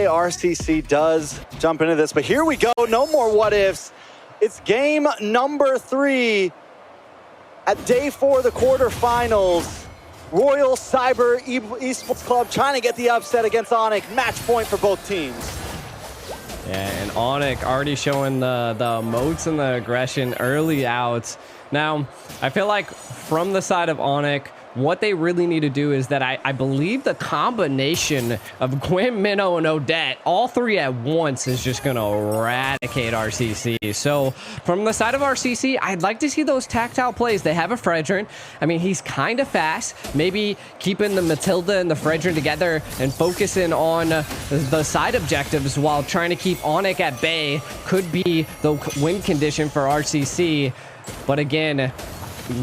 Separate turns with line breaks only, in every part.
say RCC does jump into this, but here we go. No more what ifs. It's game number 3 at day 4 of the quarterfinals. Royal Cyber Esports Club trying to get the upset against ONIC. Match point for both teams.
Yeah, and ONIC already showing the moats and the aggression early out. Now, I feel like from the side of ONIC, what they really need to do is that I believe the combination of Gwyn, Minnow, and Odette, all 3 at once, is just going to eradicate RCC. So from the side of RCC, I'd like to see those tactile plays. They have a Fredrin. I mean, he's kind of fast. Maybe keeping the Matilda and the Fredrin together and focusing on the side objectives while trying to keep ONIC at bay could be the win condition for RCC. But again,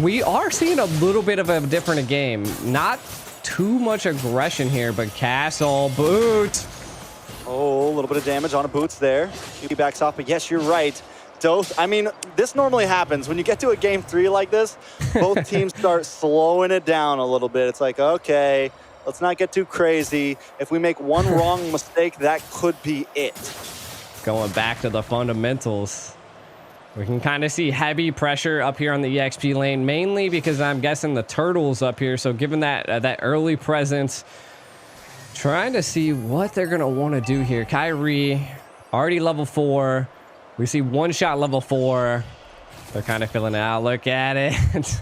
we are seeing a little bit of a different game. Not too much aggression here, but Castle, boot.
Oh, a little bit of damage on a boots there. He backs off, but yes, you're right. I mean, this normally happens. When you get to a game 3 like this, both teams start slowing it down a little bit. It's like, okay, let's not get too crazy. If we make one wrong mistake, that could be it.
Going back to the fundamentals. We can kind of see heavy pressure up here on the EXP lane, mainly because I'm guessing the turtle's up here. So given that that early presence, trying to see what they're going to want to do here. Kyrie, already level 4. We see one shot level 4. They're kind of filling it out. Look at it.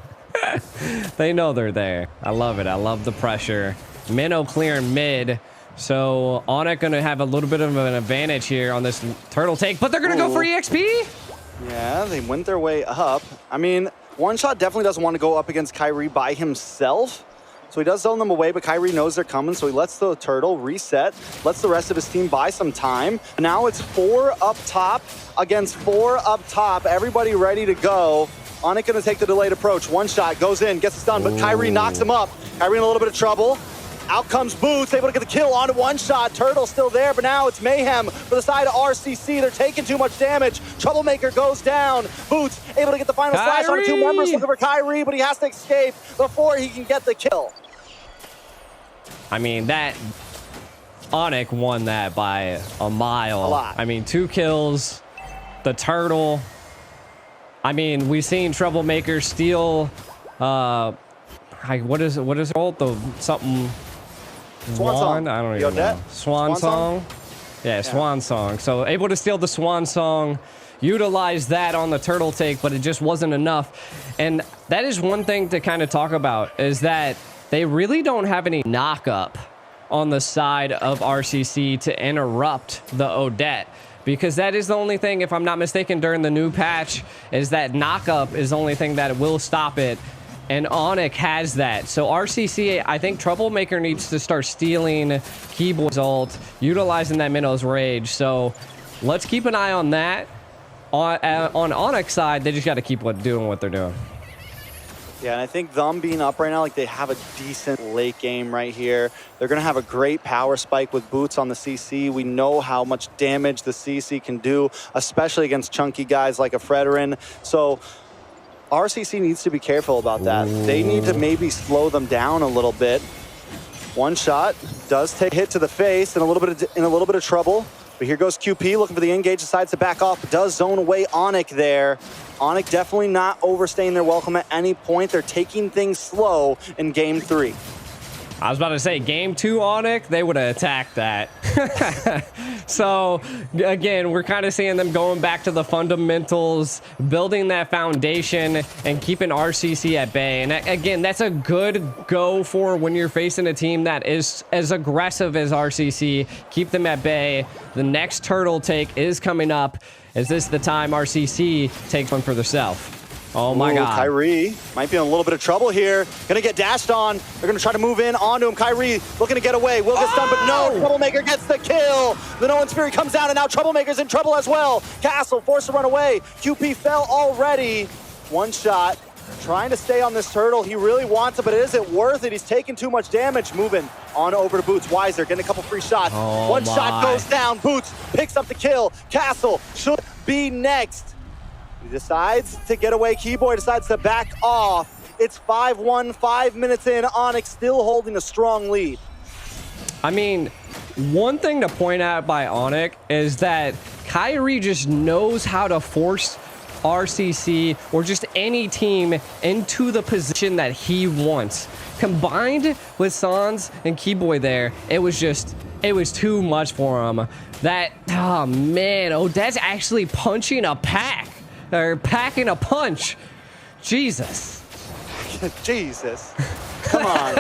They know they're there. I love it. I love the pressure. Minnow clearing mid. So ONIC going to have a little bit of an advantage here on this turtle take, but they're going to go for EXP.
Yeah, they went their way up. I mean, One Shot definitely doesn't want to go up against Kyrie by himself. So he does zone them away, but Kyrie knows they're coming, so he lets the turtle reset, lets the rest of his team buy some time. Now it's 4 up top against 4 up top. Everybody ready to go. ONIC gonna take the delayed approach. One Shot goes in, gets it done, but Kyrie knocks him up. Kyrie in a little bit of trouble. Out comes Boots, able to get the kill onto One Shot. Turtle still there, but now it's mayhem for the side of RCC. They're taking too much damage. Troublemaker goes down. Boots able to get the final slash on 2 members, looking for Kyrie, but he has to escape before he can get the kill.
I mean, that ONIC won that by a mile.
A lot.
I mean, 2 kills. The turtle. I mean, we've seen Troublemaker steal. What is it called? The something.
Swan Song.
I don't even know. Swan Song? Yeah, Swan Song. So able to steal the Swan Song, utilize that on the turtle take, but it just wasn't enough. And that is one thing to kind of talk about, is that they really don't have any knock-up on the side of RCC to interrupt the Odette. Because that is the only thing, if I'm not mistaken, during the new patch, is that knock-up is the only thing that will stop it. And ONIC has that. So RCC, I think Troublemaker needs to start stealing Keyboard's ult, utilizing that Minnow's Rage. So let's keep an eye on that. On ONIC's side, they just got to keep doing what they're doing.
Yeah, and I think them being up right now, like they have a decent late game right here. They're going to have a great power spike with Boots on the CC. We know how much damage the CC can do, especially against chunky guys like a Fredrin. So RCC needs to be careful about that. They need to maybe slow them down a little bit. One Shot does take a hit to the face and a little bit of trouble. But here goes QP looking for the engage, decides to back off, does zone away ONIC there. ONIC definitely not overstaying their welcome at any point. They're taking things slow in game 3.
I was about to say, game 2 ONIC, they would have attacked that. So, again, we're kind of seeing them going back to the fundamentals, building that foundation, and keeping RCC at bay. And again, that's a good go for when you're facing a team that is as aggressive as RCC. Keep them at bay. The next turtle take is coming up. Is this the time RCC takes one for themselves? Oh my God.
Kyrie might be in a little bit of trouble here. Gonna get dashed on. They're gonna try to move in onto him. Kyrie looking to get away. Will get stunned, but no. Troublemaker gets the kill. The Nolan's Fury comes down, and now Troublemaker's in trouble as well. Castle forced to run away. QP fell already. One Shot. Trying to stay on this turtle. He really wants it, but is it worth it? He's taking too much damage. Moving on over to Boots. Weiser getting a couple free shots. One shot goes down. Boots picks up the kill. Castle should be next. He decides to get away. Keyboard decides to back off. It's 5-1, 5 minutes in. ONIC still holding a strong lead.
I mean, one thing to point out by ONIC is that Kyrie just knows how to force RCC or just any team into the position that he wants. Combined with Sans and Keyboy there, it was too much for him. Oh man, Odette's actually punching a pack, or packing a punch. Jesus.
Jesus. Come on.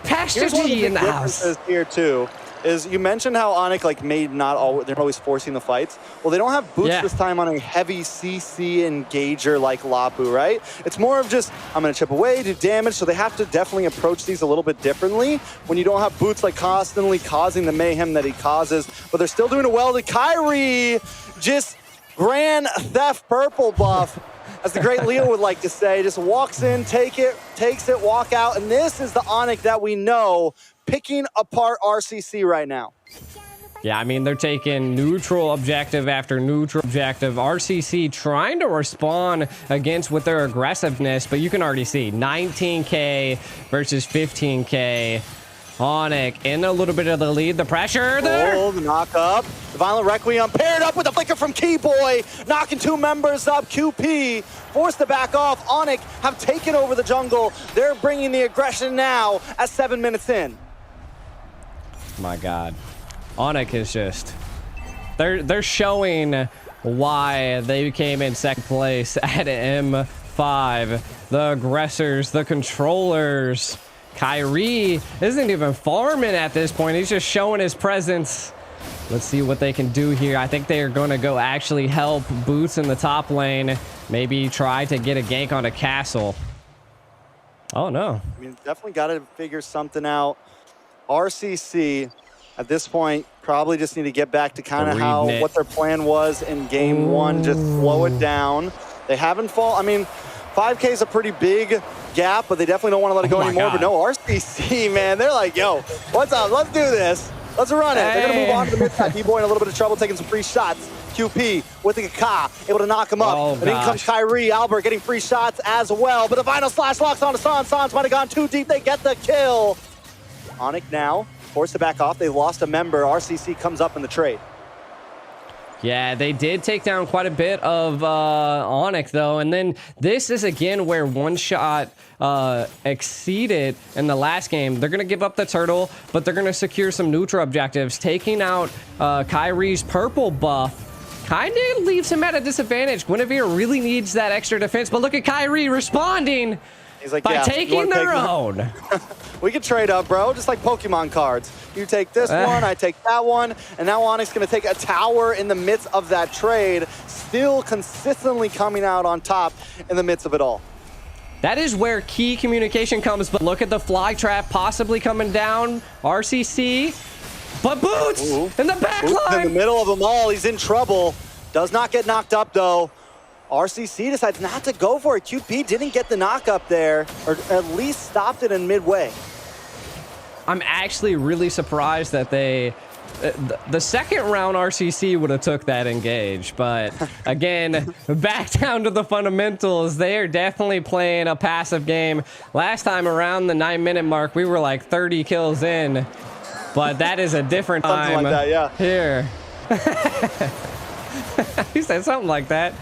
Pastor G in the house.
Here too is you mentioned how ONIC they're always forcing the fights. Well, they don't have boots this time on a heavy CC engager like Lapu, right? It's more of just, I'm going to chip away, do damage, so they have to definitely approach these a little bit differently when you don't have boots like constantly causing the mayhem that he causes, but they're still doing it well. To Kyrie, just grand theft purple buff. As the great Leo would like to say, just walks in, takes it, walk out, and this is the ONIC that we know picking apart RCC right now.
Yeah, I mean, they're taking neutral objective after neutral objective. RCC trying to respond against with their aggressiveness, but you can already see 19K versus 15K. ONIC in a little bit of the lead. The pressure there.
Oh, the knock up. The Violent Requiem paired up with the flicker from Keyboy, knocking two members up. QP forced to back off. ONIC have taken over the jungle. They're bringing the aggression now at 7 minutes in.
My God. ONIC is just... They're showing why they came in second place at M5. The aggressors, the controllers... Kyrie isn't even farming at this point. He's just showing his presence. Let's see what they can do here. I think they are going to go actually help Boots in the top lane. Maybe try to get a gank on a castle. Oh, no.
I mean, definitely got to figure something out. RCC, at this point, probably just need to get back to kind of what their plan was in game one. Just slow it down. They haven't I mean, 5K is a pretty big gap, but they definitely don't want to let it go anymore. But no, RCC, man, they're like, yo, what's up? Let's do this. Let's run it. They're going to move on to the mid-side. B-Boy in a little bit of trouble, taking some free shots. QP with the Ka, able to knock him up. And in comes Kyrie. Albert getting free shots as well. But the final slash locks onto Sans. Sans might have gone too deep. They get the kill. ONIC now forced to back off. They lost a member. RCC comes up in the trade.
Yeah, they did take down quite a bit of ONIC, though. And then this is, again, where one shot exceeded in the last game. They're going to give up the turtle, but they're going to secure some neutral objectives. Taking out Kyrie's purple buff kind of leaves him at a disadvantage. Guinevere really needs that extra defense, but look at Kyrie responding. He's like, by taking their own.
We can trade up, bro, just like Pokemon cards. You take this one, I take that one, and now ONIC's going to take a tower in the midst of that trade, still consistently coming out on top in the midst of it all.
That is where key communication comes, but look at the fly trap possibly coming down. RCC, but Boots in the back line.
In the middle of them all, he's in trouble. Does not get knocked up, though. RCC decides not to go for it. QP didn't get the knock up there, or at least stopped it in midway.
I'm actually really surprised that they... the second round RCC would have took that engage, but again, back down to the fundamentals. They are definitely playing a passive game. Last time around the 9-minute mark, we were like 30 kills in, but that is a different time.
Something like that, yeah.
Here. He said something like that.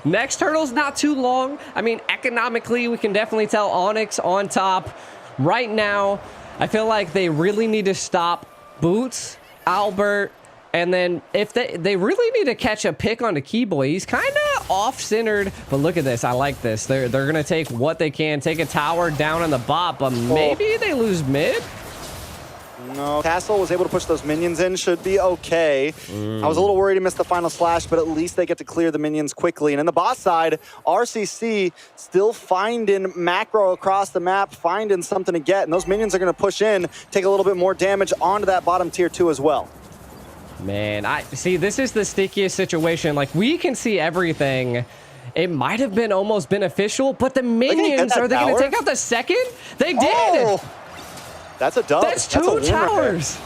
Next turtle's not too long. I mean, economically, we can definitely tell ONIC's on top. Right now, I feel like they really need to stop Boots, Albert, and then if they really need to catch a pick on the Keyboy. He's kind of off-centered, but look at this. I like this. They're going to take what they can, take a tower down on the bot, but maybe they lose mid?
No, Castle was able to push those minions in, should be okay. I was a little worried he missed the final slash, but at least they get to clear the minions quickly. And in the bot side, RCC still finding macro across the map, finding something to get. And those minions are going to push in, take a little bit more damage onto that bottom tier 2 as well.
Man, I see, this is the stickiest situation. Like, we can see everything. It might have been almost beneficial, but the minions, are they going to take out the second? They did!
That's a dub.
That's two towers.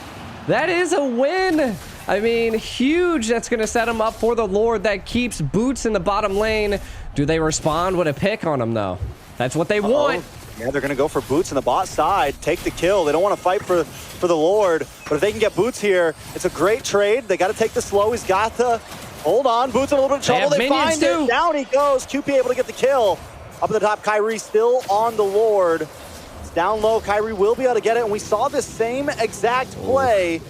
That is a win. I mean, huge. That's going to set them up for the Lord that keeps Boots in the bottom lane. Do they respond with a pick on him, though? That's what they want.
Yeah, they're going to go for Boots in the bot side, take the kill. They don't want to fight for the Lord, but if they can get Boots here, it's a great trade. They got to take the slow. He's got the... Hold on, Boots in a little bit of trouble. They find it. Down he goes. QP able to get the kill. Up at the top, Kyrie still on the Lord. It's down low. Kyrie will be able to get it, and we saw the same exact play.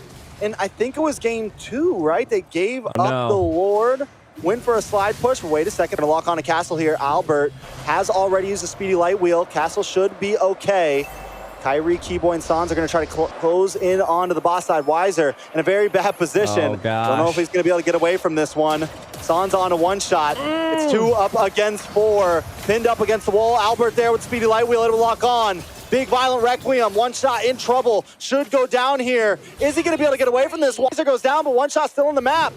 And I think it was game 2, right? They gave up the Lord. Went for a slide push. Wait a second. Gonna lock on a Castle here. Albert has already used a speedy light wheel. Castle should be okay. Kyrie, Keyboy, and Sans are going to try to close in onto the boss side. Weiser in a very bad position.
Oh, gosh.
Don't know if he's going to be able to get away from this one. Sans on a one shot. It's 2 up against 4. Pinned up against the wall. Albert there with speedy light wheel. It'll lock on. Big Violent Requiem. One shot in trouble. Should go down here. Is he going to be able to get away from this? Weiser goes down, but one shot still on the map.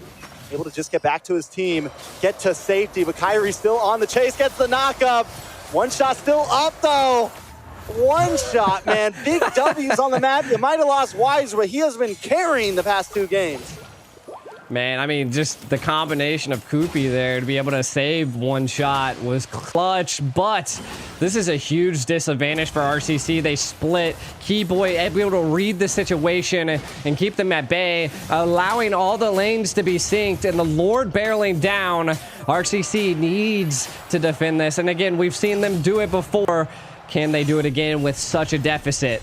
Able to just get back to his team, get to safety, but Kyrie still on the chase, gets the knock-up. One shot still up, though. One shot, man. Big W's on the map. You might have lost Weiser, but he has been carrying the past 2 games.
Man, I mean, just the combination of Koopy there to be able to save one shot was clutch, but this is a huge disadvantage for RCC. They split. Keyboy able to read the situation and keep them at bay, allowing all the lanes to be synced, and the Lord barreling down. RCC needs to defend this, and again, we've seen them do it before. Can they do it again with such a deficit?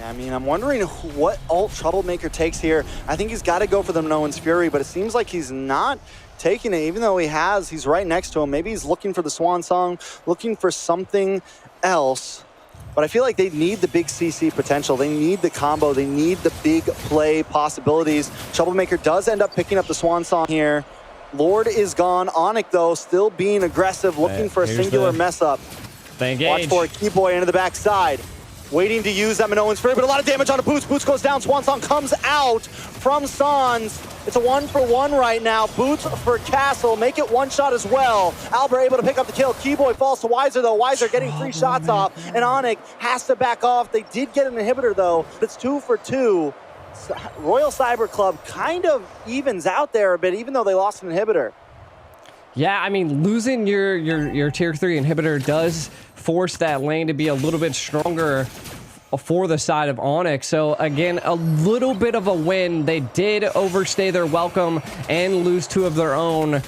I mean, I'm wondering what ult Troublemaker takes here. I think he's got to go for the Minoan's Fury, but it seems like he's not taking it, even though he's right next to him. Maybe he's looking for the Swan Song, looking for something else. But I feel like they need the big CC potential. They need the combo. They need the big play possibilities. Troublemaker does end up picking up the Swan Song here. Lord is gone. ONIC, though, still being aggressive, looking for a singular mess up. Watch for it. Keyboy into the backside. Waiting to use that Minoan's Fury, but a lot of damage on a Boots. Boots goes down. Swan Song comes out from Sans. It's a 1-for-1 right now. Boots for Castle. Make it one shot as well. Albert able to pick up the kill. Keyboy falls to Weiser, though. Weiser getting 3 shots off, and ONIC has to back off. They did get an inhibitor, though. It's 2 for 2. Royal Cyber Club kind of evens out there a bit, even though they lost an inhibitor.
Yeah, I mean, losing your tier 3 inhibitor does force that lane to be a little bit stronger for the side of ONIC. So again, a little bit of a win. They did overstay their welcome and lose 2 of their own.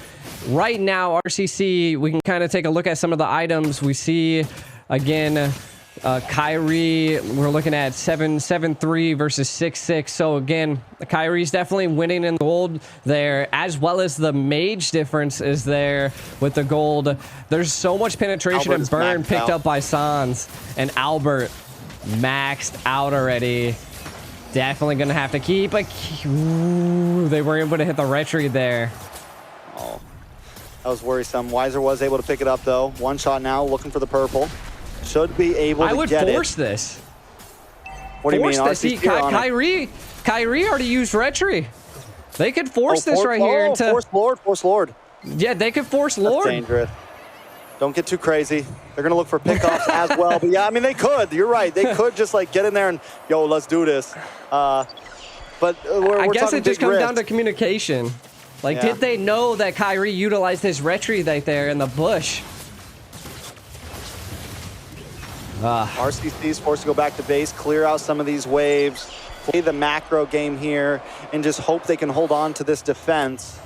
Right now, RCC, we can kind of take a look at some of the items. We see, again, Kyrie, we're looking at 7-3 versus 6-6. So again, Kyrie's definitely winning in gold there, as well as the mage difference is there with the gold. There's so much penetration and burn picked up by Sans, and Albert maxed out already. Definitely gonna have to keep a... Ooh, they were able to hit the retreat there.
Oh, that was worrisome. Weiser was able to pick it up, though. One shot now, looking for the purple. Should be able to get it.
I would force this.
What do you mean?
RCC, Kyrie already used retry. They could force this right here into...
Force Lord.
Yeah, they could force Lord.
That's dangerous. Don't get too crazy. They're going to look for pickoffs as well. But yeah, I mean, they could. You're right. They could just like get in there and, yo, let's do this. But we're
I guess
talking
it just comes
risk.
down to communication. Like, did they know that Kyrie utilized his retry right there in the bush?
RCC is forced to go back to base, clear out some of these waves, play the macro game here, and just hope they can hold on to this defense.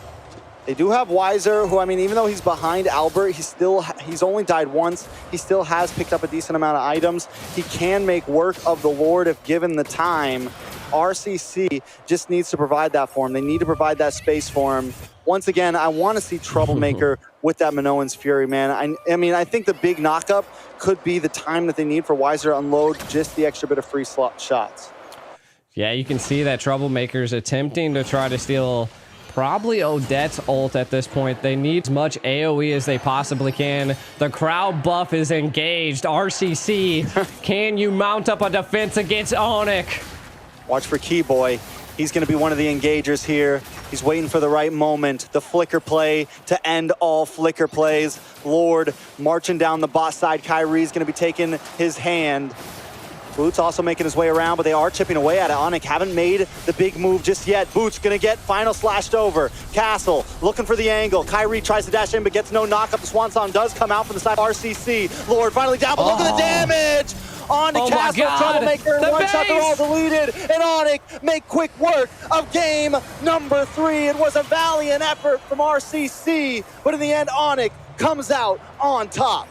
They do have Weiser, who, I mean, even though he's behind Albert, he's only died once. He still has picked up a decent amount of items. He can make work of the Lord if given the time. RCC just needs to provide that for him. They need to provide that space for him. Once again, I want to see Troublemaker with that Minoan's Fury, man. I mean, I think the big knockup could be the time that they need for Weiser to unload just the extra bit of free slot shots.
Yeah, you can see that Troublemaker's attempting to try to steal probably Odette's ult at this point. They need as much AoE as they possibly can. The crowd buff is engaged. RCC, can you mount up a defense against ONIC?
Watch for Keyboy. He's going to be one of the engagers here. He's waiting for the right moment. The flicker play to end all flicker plays. Lord marching down the bot side. Kyrie's going to be taking his hand. Boots also making his way around, but they are chipping away at it. ONIC haven't made the big move just yet. Boots gonna get final slashed over. Castle looking for the angle. Kyrie tries to dash in, but gets no knock up. The Swan Song does come out from the side of RCC. Lord finally down, but look at the damage! On to Castle, Troublemaker, and one shot, they're all deleted. And ONIC make quick work of game number 3. It was a valiant effort from RCC, but in the end, ONIC comes out on top.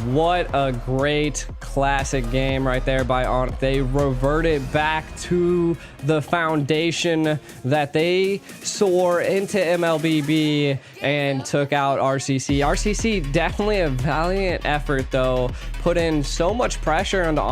What a great classic game right there by ONIC. They reverted back to the foundation that they soar into MLBB and took out RCC. RCC definitely a valiant effort though, put in so much pressure on the